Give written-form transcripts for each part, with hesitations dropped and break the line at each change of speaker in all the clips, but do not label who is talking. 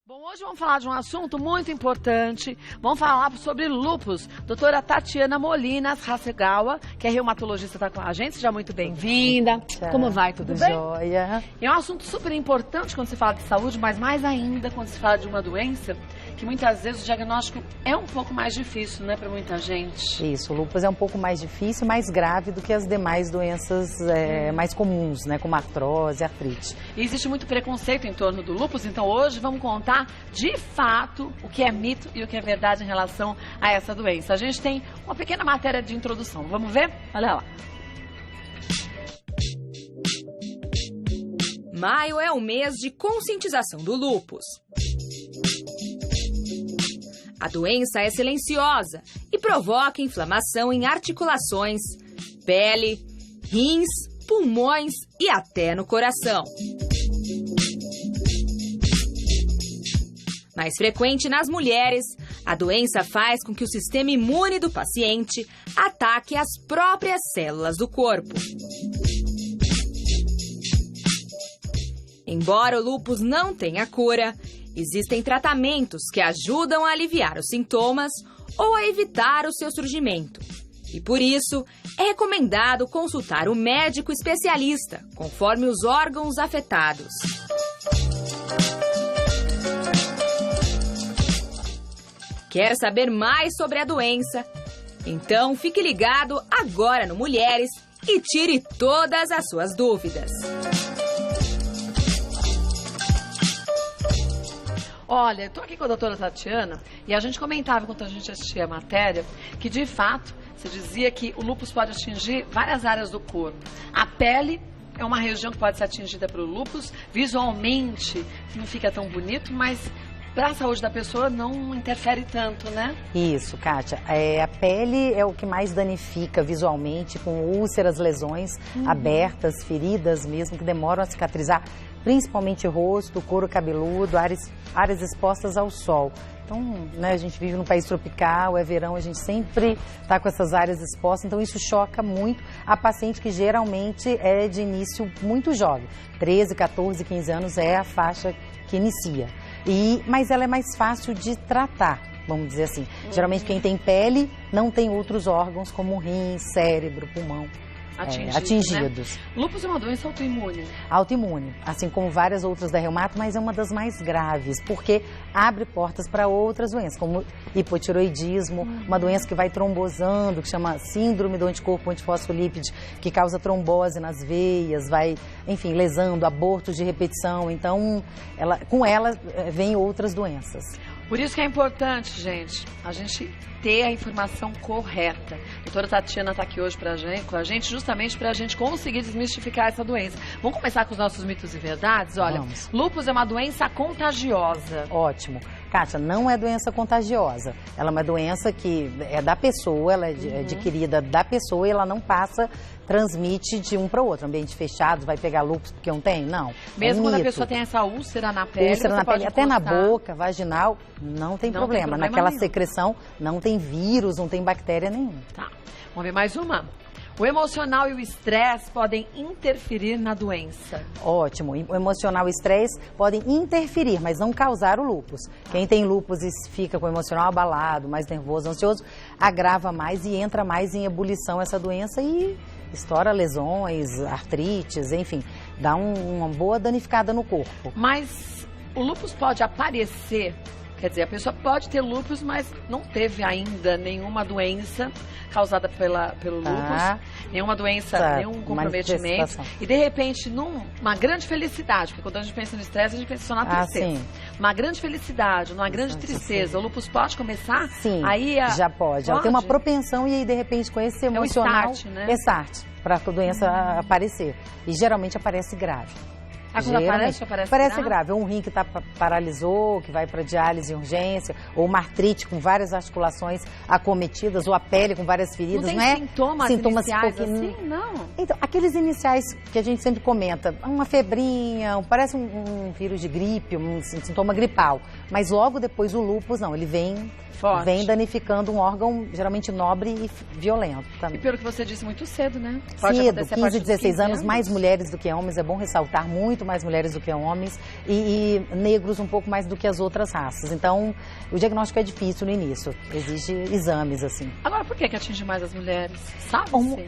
Bom, hoje vamos falar de um assunto muito importante. Vamos falar sobre lúpus. Doutora Tatiana Molinas Hasegawa, que é reumatologista, está com a gente. Seja muito bem-vinda. Como vai? Tudo bem?
Jóia.
É um assunto super importante quando se fala de saúde, mas mais ainda quando se fala de uma doença que muitas vezes o diagnóstico é um pouco mais difícil, né, para muita gente.
Isso, o lúpus é um pouco mais difícil, mais grave do que as demais doenças mais comuns, né, como artrose, artrite.
E existe muito preconceito em torno do lúpus, então hoje vamos contar de fato o que é mito e o que é verdade em relação a essa doença. A gente tem uma pequena matéria de introdução, vamos ver? Olha lá.
Maio é o mês de conscientização do lúpus. A doença é silenciosa e provoca inflamação em articulações, pele, rins, pulmões e até no coração. Mais frequente nas mulheres, a doença faz com que o sistema imune do paciente ataque as próprias células do corpo. Embora o lúpus não tenha cura, existem tratamentos que ajudam a aliviar os sintomas ou a evitar o seu surgimento. E por isso, é recomendado consultar o médico especialista, conforme os órgãos afetados. Quer saber mais sobre a doença? Então fique ligado agora no Mulheres e tire todas as suas dúvidas.
Olha, eu tô aqui com a doutora Tatiana e a gente comentava enquanto a gente assistia a matéria que, de fato, você dizia que o lúpus pode atingir várias áreas do corpo. A pele é uma região que pode ser atingida pelo lúpus. Visualmente não fica tão bonito, mas para a saúde da pessoa não interfere tanto, né?
Isso, Kátia. A pele é o que mais danifica visualmente, com úlceras, lesões abertas, feridas mesmo, que demoram a cicatrizar, principalmente rosto, couro cabeludo, áreas expostas ao sol. Então, né, a gente vive num país tropical, é verão, a gente sempre está com essas áreas expostas, então isso choca muito a paciente que geralmente é de início muito jovem. 13, 14, 15 anos é a faixa que inicia. Mas ela é mais fácil de tratar, vamos dizer assim. Geralmente quem tem pele não tem outros órgãos como rim, cérebro, pulmão atingidos.
Né? Lúpus é uma doença autoimune.
Autoimune, assim como várias outras da reumato, mas é uma das mais graves, porque abre portas para outras doenças, como hipotiroidismo, uma doença que vai trombosando, que chama síndrome do anticorpo antifosfolípide, que causa trombose nas veias, vai, enfim, lesando, abortos de repetição. Então, com ela vem outras doenças.
Por isso que é importante, gente, a gente ter a informação correta. A doutora Tatiana está aqui hoje com a gente, justamente para a gente conseguir desmistificar essa doença. Vamos começar com os nossos mitos e verdades? Olha, lúpus é uma doença contagiosa.
Ótimo. Kátia, não é doença contagiosa. Ela é uma doença que é da pessoa, ela é adquirida da pessoa e ela não transmite de um para o outro. Ambiente fechado, vai pegar lúpus porque não tem? Não.
Mesmo quando a pessoa tem essa úlcera na pele,
úlcera na pele, até na boca, vaginal, não tem problema. Naquela secreção não tem vírus, não tem bactéria nenhuma.
Tá. Vamos ver mais uma. O emocional e o estresse podem interferir na doença.
Ótimo. O emocional e o estresse podem interferir, mas não causar o lúpus. Quem tem lúpus e fica com o emocional abalado, mais nervoso, ansioso, agrava mais e entra mais em ebulição essa doença e estoura lesões, artrites, enfim, dá uma boa danificada no corpo.
Mas o lúpus pode aparecer, quer dizer, a pessoa pode ter lúpus, mas não teve ainda nenhuma doença causada pelo lúpus, nenhuma doença, nenhum comprometimento. E de repente, numa grande felicidade, porque quando a gente pensa no estresse, a gente pensa só na tristeza. Uma grande felicidade, numa grande tristeza, o lúpus pode começar?
Sim, já pode. Ela tem uma propensão e aí, de repente, com esse emocional,
é o start, né?
É start para a doença aparecer. E geralmente aparece grave.
Quando aparece
grave. Ou um rim que paralisou, que vai para diálise e urgência, ou uma artrite com várias articulações acometidas, ou a pele com várias feridas,
não é? Sintomas iniciais assim? Não.
Então, aqueles iniciais que a gente sempre comenta, uma febrinha, parece um vírus de gripe, um sintoma gripal, mas logo depois o lúpus, não, ele vem danificando um órgão geralmente nobre e violento também.
E pelo que você disse, muito cedo, né?
Cedo, 15, 16 anos, mais mulheres do que homens, é bom ressaltar, muito muito mais mulheres do que homens e negros um pouco mais do que as outras raças. Então, o diagnóstico é difícil no início, exige exames, assim.
Agora, por que atinge mais as mulheres? Sabe-se?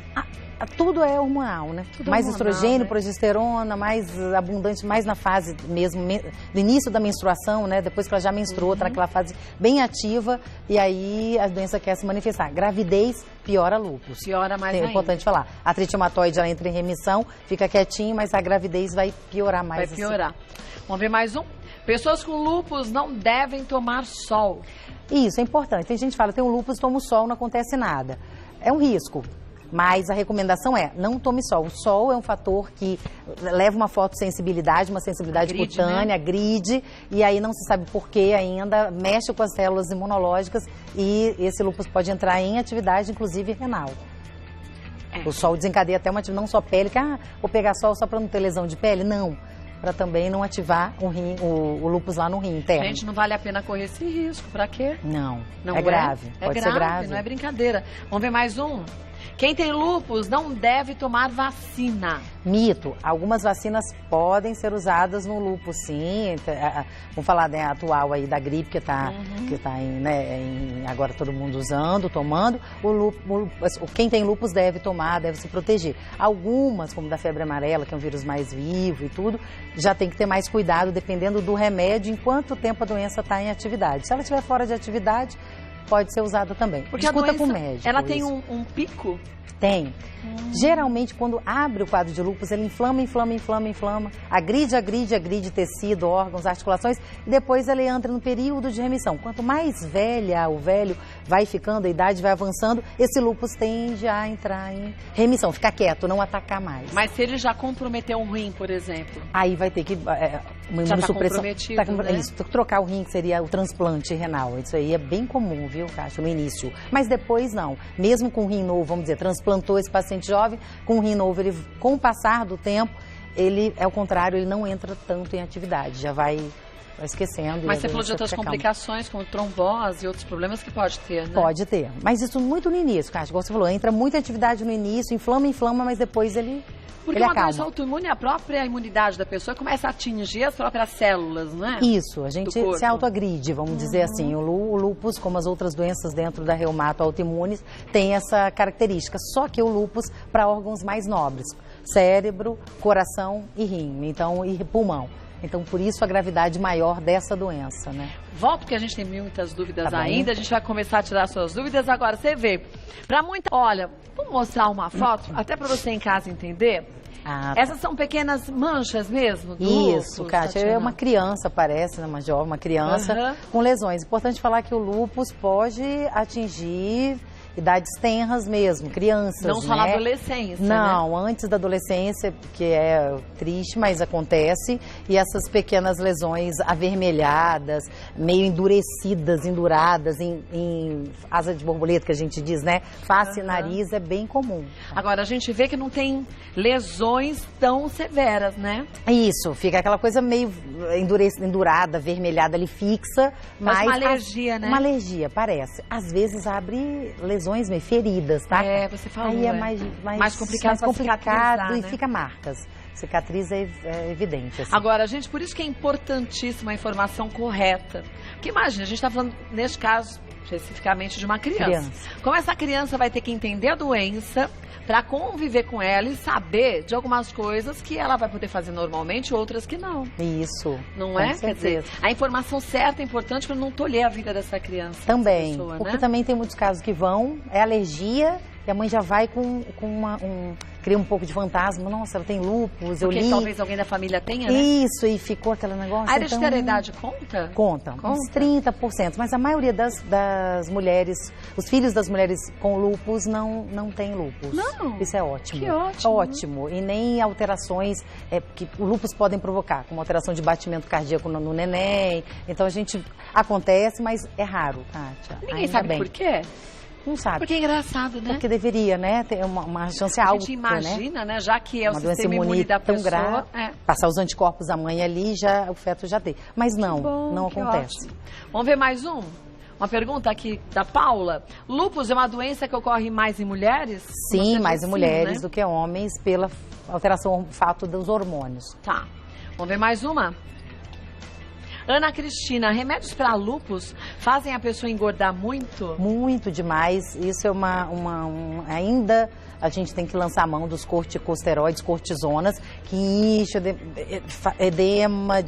Tudo é hormonal, né?
Tudo
mais
hormonal,
estrogênio,
né?
Progesterona, mais abundante, mais na fase mesmo, no início da menstruação, né? Depois que ela já menstruou, tá naquela fase bem ativa, e aí a doença quer se manifestar. Gravidez piora lúpus.
Piora mais ainda.
É importante falar. A artrite reumatoide, ela entra em remissão, fica quietinho, mas a gravidez vai piorar mais.
Vai piorar. Vamos ver mais um? Pessoas com lúpus não devem tomar sol.
Isso, é importante. Tem gente que fala, tem um lúpus, toma o sol, não acontece nada. É um risco. Mas a recomendação é, não tome sol. O sol é um fator que leva uma fotossensibilidade, uma sensibilidade cutânea, agride, e aí não se sabe por que ainda, mexe com as células imunológicas e esse lúpus pode entrar em atividade, inclusive renal. O sol desencadeia até uma atividade, não só pele, que vou pegar sol só para não ter lesão de pele, não. Para também não ativar o lúpus lá no rim interno.
Gente, não vale a pena correr esse risco, para quê?
Não é grave, pode ser grave.
Não é brincadeira. Vamos ver mais um? Quem tem lúpus não deve tomar vacina.
Mito. Algumas vacinas podem ser usadas no lúpus, sim. Vamos falar, né, atual aí da gripe que está agora todo mundo usando, tomando. Quem tem lúpus deve tomar, deve se proteger. Algumas, como da febre amarela, que é um vírus mais vivo e tudo, já tem que ter mais cuidado, dependendo do remédio, em quanto tempo a doença está em atividade. Se ela estiver fora de atividade, pode ser usada também.
Porque
discuta
a doença,
com o médico.
Ela tem um pico?
Tem. Geralmente, quando abre o quadro de lúpus, ele inflama, agride tecido, órgãos, articulações, e depois ele entra no período de remissão. Quanto mais velha o velho vai ficando, a idade vai avançando, esse lúpus tende a entrar em remissão, ficar quieto, não atacar mais.
Mas se ele já comprometeu um rim, por exemplo?
Aí vai ter que... uma imunossupressão.
Já tá né?
Isso, trocar o rim, que seria o transplante renal. Isso aí é bem comum, viu, Kátia, no início. Mas depois não. Mesmo com rim novo, vamos dizer, transplantou esse paciente jovem, com o rim novo, ele, com o passar do tempo, ele, é o contrário, ele não entra tanto em atividade, já vai esquecendo.
Mas você falou de outras complicações, como trombose e outros problemas que pode ter, né?
Pode ter, mas isso muito no início, Kátia, igual você falou, entra muita atividade no início, inflama, mas depois ele...
Porque uma doença autoimune, a própria imunidade da pessoa começa a atingir as próprias células, não é?
Isso, a gente se autoagride, vamos dizer assim. O lúpus, como as outras doenças dentro da reumato autoimunes, tem essa característica. Só que o lúpus para órgãos mais nobres, cérebro, coração e rim, então, e pulmão. Então, por isso a gravidade maior dessa doença, né?
Volto, porque a gente tem muitas dúvidas ainda. A gente vai começar a tirar suas dúvidas. Agora, você vê, para muita... Olha, vou mostrar uma foto, até para você em casa entender. Essas são pequenas manchas mesmo?
Isso, Kátia. É uma criança, parece, né? Uma jovem, uma criança com lesões. Importante falar que o lúpus pode atingir idades tenras mesmo, crianças,
não só na adolescência,
não, antes da adolescência, que é triste, mas acontece, e essas pequenas lesões avermelhadas, meio endurecidas, enduradas, em asa de borboleta, que a gente diz, né? Face e nariz é bem comum.
Agora, a gente vê que não tem lesões tão severas, né?
Isso, fica aquela coisa meio endurada, avermelhada ali, fixa, mas
uma alergia, né?
Uma alergia, parece. Às vezes abre lesões meio feridas, tá?
Você falou.
Aí é mais complicado e
né?
fica marcas. Cicatriz é evidente. Assim.
Agora, gente, por isso que é importantíssima a informação correta. Porque imagina, a gente está falando, neste caso, especificamente de uma criança. Como essa criança vai ter que entender a doença para conviver com ela e saber de algumas coisas que ela vai poder fazer normalmente, outras que não.
Isso.
Não é? Quer dizer, a informação certa é importante para não tolher a vida dessa criança.
Também.
Pessoa,
porque
né?
também tem muitos casos que é alergia e a mãe já vai cria um pouco de fantasma. Nossa, ela tem lúpus,
porque talvez alguém da família tenha, né?
Isso, e ficou aquele negócio.
A hereditariedade conta?
Conta, uns 30%. Mas a maioria das mulheres, os filhos das mulheres com lúpus não tem lúpus.
Não?
Isso é ótimo.
Que ótimo.
Ótimo. E nem alterações que o lúpus podem provocar, como alteração de batimento cardíaco no neném. Então acontece, mas é raro, Kátia.
Ninguém sabe por quê?
Não sabe.
Porque é engraçado, né?
Porque deveria, né? Ter uma chance alta.
A gente imagina, né? Já que é o sistema imune da
tão
pessoa.
Grave, passar os anticorpos à mãe ali, o feto já tem. Mas não acontece.
Ótimo. Vamos ver mais um? Uma pergunta aqui da Paula. Lúpus é uma doença que ocorre mais em mulheres?
Sim, mais em mulheres do que homens, pela alteração, fato dos hormônios.
Tá. Vamos ver mais uma? Ana Cristina, remédios para lúpus fazem a pessoa engordar muito?
Muito demais. Isso é ainda a gente tem que lançar a mão dos corticosteroides, cortisonas, que incha edema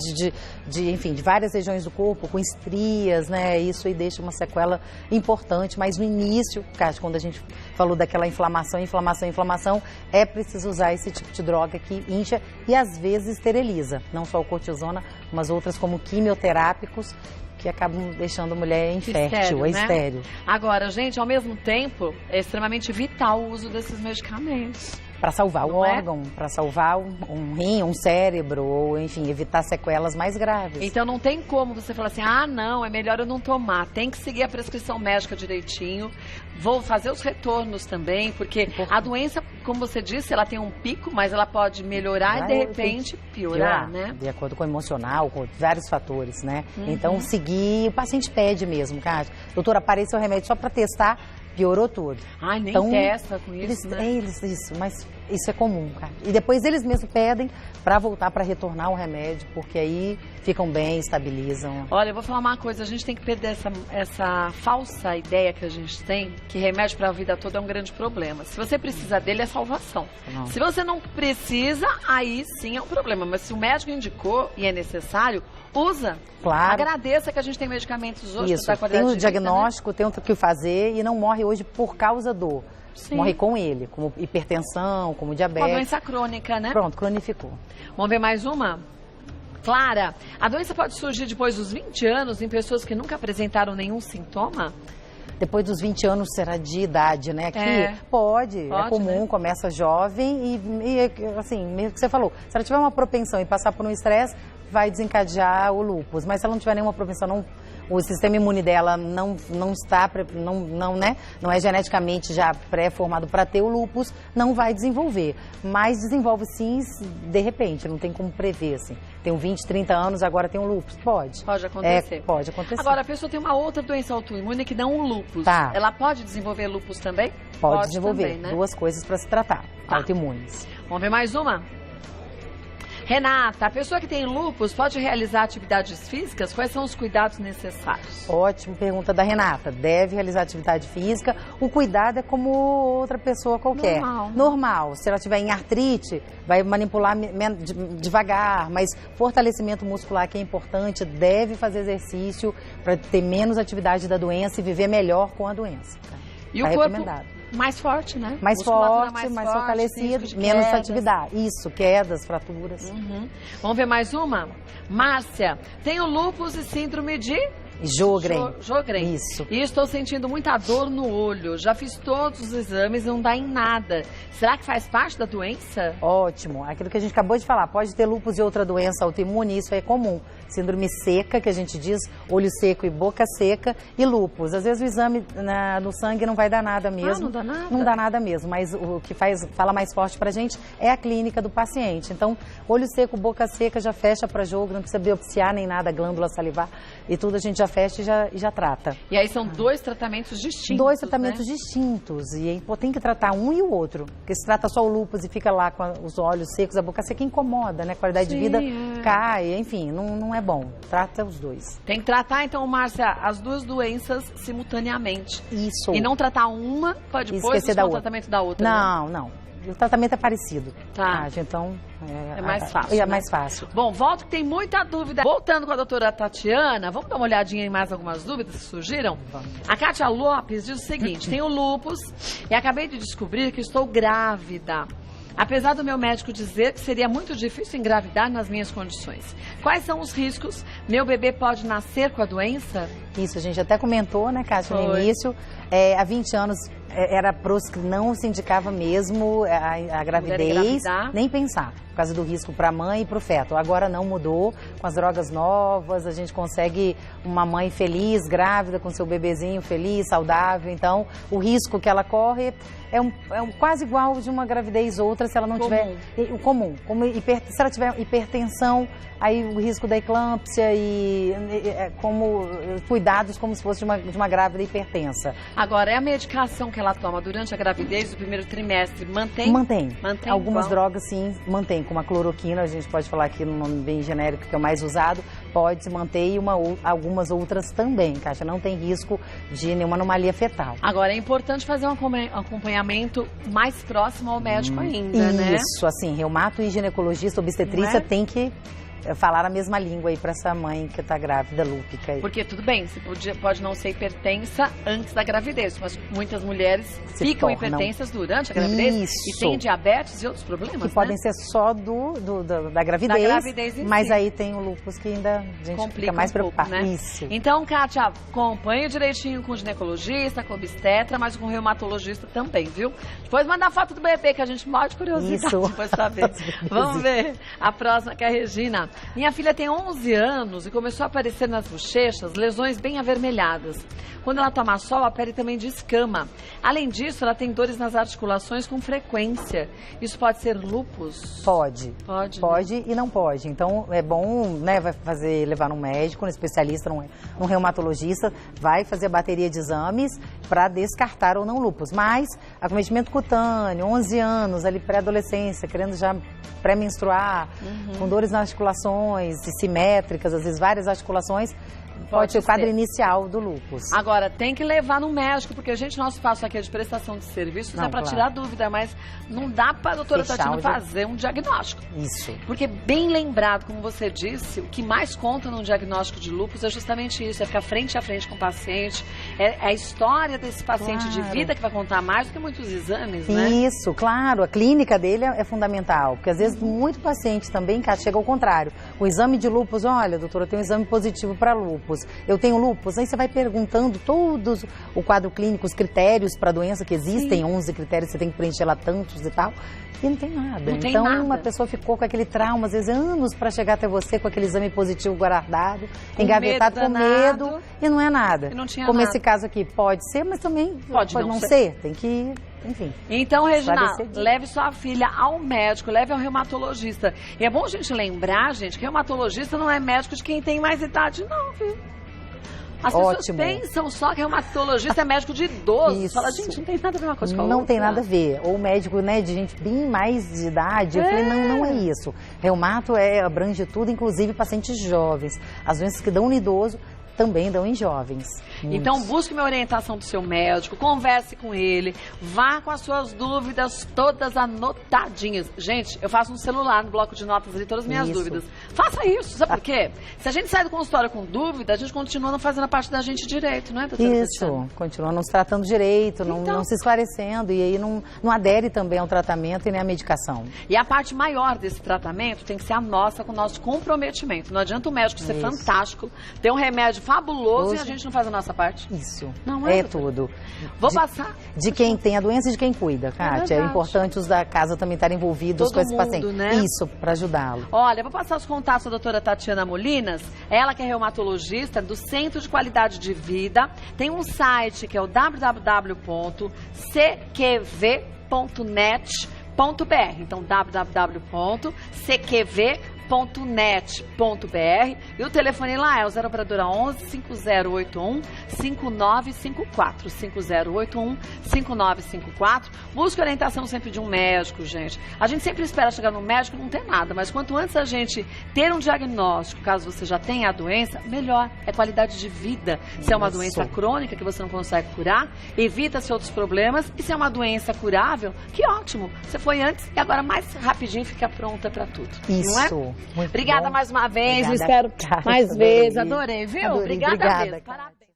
enfim, de várias regiões do corpo, com estrias, né? Isso aí deixa uma sequela importante, mas no início, quando a gente falou daquela inflamação, é preciso usar esse tipo de droga que incha e às vezes esteriliza, não só o cortisona, mas outras como quimioterápicos, que acabam deixando a mulher infértil, estéril.
Agora, gente, ao mesmo tempo, é extremamente vital o uso desses medicamentos.
Para salvar o órgão, para salvar um rim, um cérebro, ou enfim, evitar sequelas mais graves.
Então não tem como você falar assim, ah não, é melhor eu não tomar. Tem que seguir a prescrição médica direitinho. Vou fazer os retornos também, porque a doença, como você disse, ela tem um pico, mas ela pode melhorar e de repente piorar, né?
De acordo com o emocional, com vários fatores, né? Então seguir, o paciente pede mesmo, cara. Doutora, apareceu o remédio só para testar. Piorou tudo.
Ai, nem então, testa com isso, né?
Mas isso é comum, cara. E depois eles mesmos pedem para voltar para retornar o remédio, porque aí ficam bem, estabilizam.
Olha, eu vou falar uma coisa, a gente tem que perder essa falsa ideia que a gente tem, que remédio para a vida toda é um grande problema. Se você precisa dele, é salvação. Não. Se você não precisa, aí sim é um problema. Mas se o médico indicou e é necessário, usa.
Claro.
Agradeça que a gente tem medicamentos hoje
para
dar qualidade
tem o diagnóstico, né? Tem o que fazer e não morre hoje por causa do.
Sim.
Morre com ele, como hipertensão, como diabetes.
Uma doença crônica, né?
Pronto, cronificou.
Vamos ver mais uma? Clara, a doença pode surgir depois dos 20 anos em pessoas que nunca apresentaram nenhum sintoma?
Depois dos 20 anos será de idade, né? Que pode, é comum, né? Começa jovem e assim, mesmo que você falou, se ela tiver uma propensão e passar por um estresse, vai desencadear o lúpus. Mas se ela não tiver nenhuma propensão, o sistema imune dela não é geneticamente já pré-formado para ter o lúpus, não vai desenvolver. Mas desenvolve sim, de repente, não tem como prever, assim. Tem 20, 30 anos, agora tem o lúpus. Pode.
Pode acontecer.
Pode acontecer.
Agora, a pessoa tem uma outra doença autoimune que não o lúpus.
Tá.
Ela pode desenvolver lúpus também?
Pode desenvolver.
Também, né?
Duas coisas para se tratar, autoimunes.
Vamos ver mais uma? Renata, a pessoa que tem lúpus pode realizar atividades físicas? Quais são os cuidados necessários?
Ótimo, pergunta da Renata. Deve realizar atividade física. O cuidado é como outra pessoa qualquer. Normal. Se ela tiver em artrite, vai manipular devagar, mas fortalecimento muscular que é importante, deve fazer exercício para ter menos atividade da doença e viver melhor com a doença.
E o corpo mais forte, né?
Mais forte, mais fortalecido, menos atividade. Isso, quedas, fraturas.
Vamos ver mais uma? Márcia, tenho lúpus e síndrome de...
Sjögren.
Isso. E estou sentindo muita dor no olho. Já fiz todos os exames e não dá em nada. Será que faz parte da doença?
Ótimo. Aquilo que a gente acabou de falar. Pode ter lúpus e outra doença autoimune, isso é comum. Síndrome seca, que a gente diz, olho seco e boca seca, e lúpus. Às vezes o exame no sangue não vai dar nada mesmo.
Não dá nada?
Não dá nada mesmo, mas o que fala mais forte pra gente é a clínica do paciente. Então, olho seco, boca seca, já fecha pra jogo, não precisa biopsiar nem nada, glândula salivar, e tudo a gente já fecha e já trata.
E aí são dois tratamentos distintos,
Dois tratamentos distintos, e aí tem que tratar um e o outro. Porque se trata só o lúpus e fica lá com os olhos secos, a boca seca, incomoda, né? A qualidade de vida cai, enfim, não é bom. Trata os dois.
Tem que tratar, então, Márcia, as duas doenças simultaneamente.
Isso.
E não tratar uma para depois o tratamento da outra.
Não. O tratamento é parecido.
Tá.
Então,
é mais fácil.
É mais fácil.
Bom, volto que tem muita dúvida. Voltando com a doutora Tatiana, vamos dar uma olhadinha em mais algumas dúvidas que surgiram?
Vamos.
A Kátia Lopes diz o seguinte: tenho lúpus e acabei de descobrir que estou grávida. Apesar do meu médico dizer que seria muito difícil engravidar nas minhas condições. Quais são os riscos? Meu bebê pode nascer com a doença?
Isso, a gente até comentou, né, Kátia, no início. Há 20 anos era que não se indicava mesmo a gravidez, nem pensar, por causa do risco para a mãe e para o feto. Agora não mudou, com as drogas novas, a gente consegue uma mãe feliz, grávida, com seu bebezinho feliz, saudável. Então, o risco que ela corre é quase igual de uma gravidez outra, se ela não tiver... O comum. Se ela tiver hipertensão, aí o risco da eclâmpsia e cuidados como se fosse de uma grávida hipertensa.
Agora, é a medicação que ela toma durante a gravidez do primeiro trimestre, mantém?
Mantém. Algumas
igual?
drogas, sim, mantém. Como a cloroquina, a gente pode falar aqui no nome bem genérico, que é o mais usado, pode se manter, e algumas outras também, Kátia. Não tem risco de nenhuma anomalia fetal.
Agora, é importante fazer um acompanhamento mais próximo ao médico ainda, né?
Isso, assim, reumato e ginecologista, obstetrícia tem que falar a mesma língua aí para essa mãe que está grávida, lúpica. Aí.
Porque tudo bem, você pode não ser hipertensa antes da gravidez, mas muitas mulheres ficam hipertensas durante a gravidez e têm diabetes e outros problemas,
que podem ser só da gravidez, mas aí tem o lúpus que ainda a gente fica mais preocupado.
Né?
Isso.
Então, Kátia, acompanhe direitinho com o ginecologista, com o obstetra, mas com o reumatologista também, viu? Depois manda a foto do bebê que a gente morre de curiosidade.
Isso.
Depois saber. Vamos ver a próxima, que é a Regina. Minha filha tem 11 anos e começou a aparecer nas bochechas lesões bem avermelhadas. Quando ela toma sol, a pele também descama. Além disso, ela tem dores nas articulações com frequência. Isso pode ser lúpus?
Pode. Pode, né? E não pode. Então, é bom, né, levar num médico, num especialista, num reumatologista, vai fazer a bateria de exames para descartar ou não lúpus. Mas, acometimento cutâneo, 11 anos, ali pré-adolescência, querendo já pré-menstruar, com dores nas articulações, simétricas, às vezes várias articulações, pode ser o quadro inicial do lúpus.
Agora, tem que levar no médico, porque nosso espaço aqui é de prestação de serviços, é para tirar dúvida, mas não dá para a doutora Tatiana fazer um diagnóstico.
Isso.
Porque, bem lembrado, como você disse, o que mais conta num diagnóstico de lúpus é justamente isso, é ficar frente a frente com o paciente, é a história desse paciente de vida que vai contar mais do que muitos exames, né?
Isso, claro, a clínica dele é fundamental, porque às vezes muito paciente também, chega ao contrário, o exame de lúpus, olha, doutora, eu tenho um exame positivo para lúpus, eu tenho lúpus, aí você vai perguntando todos o quadro clínico, os critérios para a doença que existem, 11 critérios, você tem que preencher lá tantos e tal, e não tem nada. Então, uma pessoa ficou com aquele trauma, às vezes anos para chegar até você com aquele exame positivo guardado, engavetado, com medo, e não é nada.
E não tinha
como
nada.
Esse caso aqui, pode ser, mas também pode não ser. Tem que... Enfim.
Então, Regina, leve sua filha ao médico, leve ao reumatologista. E é bom a gente lembrar, gente, que reumatologista não é médico de quem tem mais idade, não, viu? As pessoas pensam só que reumatologista é médico de idoso. Fala, gente, não tem nada a ver uma coisa com a outra.
Não tem nada a ver. Ou médico, né, de gente bem mais de idade. Eu falei, não é isso. Reumato abrange tudo, inclusive pacientes jovens. As doenças que dão no idoso também dão em jovens.
Então, busque uma orientação do seu médico, converse com ele, vá com as suas dúvidas todas anotadinhas. Gente, eu faço no celular, no bloco de notas ali, todas as minhas dúvidas. Faça isso, sabe por quê? Se a gente sai do consultório com dúvida, a gente continua não fazendo a parte da gente direito, não é, doutora Tatiana?
Continua não se tratando direito, não se esclarecendo, e aí não adere também ao tratamento e nem à medicação.
E a parte maior desse tratamento tem que ser a nossa, com o nosso comprometimento. Não adianta o médico ser fantástico, ter um remédio fabuloso e a gente não faz a nossa parte.
Isso.
Não
é tudo.
Vou passar.
De quem tem a doença e de quem cuida, Kátia. É importante os da casa também estarem envolvidos com esse paciente.
Né?
Isso, para ajudá-lo.
Olha, vou passar os contatos da doutora Tatiana Molinas, ela que é reumatologista do Centro de Qualidade de Vida. Tem um site que é o www.cqv.net.br. Então, www.cqv.net.br e o telefone lá é o 0 operadora 11 5081 5954 5081 5954. Busque orientação sempre de um médico, gente. A gente sempre espera chegar no médico e não ter nada, mas quanto antes a gente ter um diagnóstico, caso você já tenha a doença, melhor. É qualidade de vida. Se é uma doença crônica que você não consegue curar, evita-se outros problemas, e se é uma doença curável, que ótimo. Você foi antes e agora mais rapidinho fica pronta para tudo.
Isso.
Não é?
Muito
Obrigada
bom.
mais uma vez,
Obrigada,
espero
Kátia,
mais vezes. Adorei, viu?
Obrigada
Mesmo. Parabéns.